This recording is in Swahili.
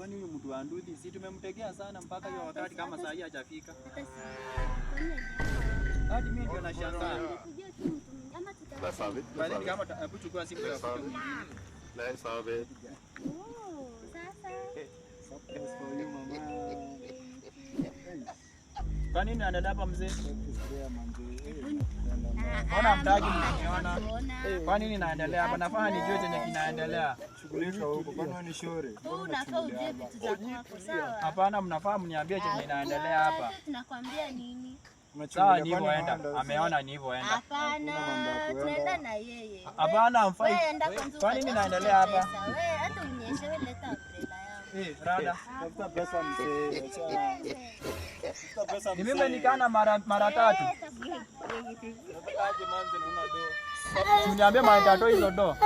Kwani huyu mtu wa nduthi si tumemtegea sana mpaka hiyo wakati kama saa hii hajafika. Hadi mimi ndio nashangaa. Bali kama hebu chukua simu ya foto mwingine. Let's have it. Kwa nini anaenda hapa mzee? Ona mtaki mniona. Kwa nini naendelea hapa? Nafaa nijue chenye kinaendelea. Shughulika huko. Bwana ni shore. Unafaa uje vitu za kwako, sawa? Hapana, mnafaa mniambie chenye inaendelea hapa. Tunakwambia nini? Sawa, ni hivyo enda. Ameona ni hivyo enda. Hapana, tunaenda na yeye. Hapana, mfai. Kwa nini naendelea hapa? Wewe hata unyeshewe leta umbrella yangu. Rada. Tafuta pesa mzee. Tafuta pesa mzee. Nimemenikana mara tatu. Aje manze nuna do. Uniambie mara tatu hizo do.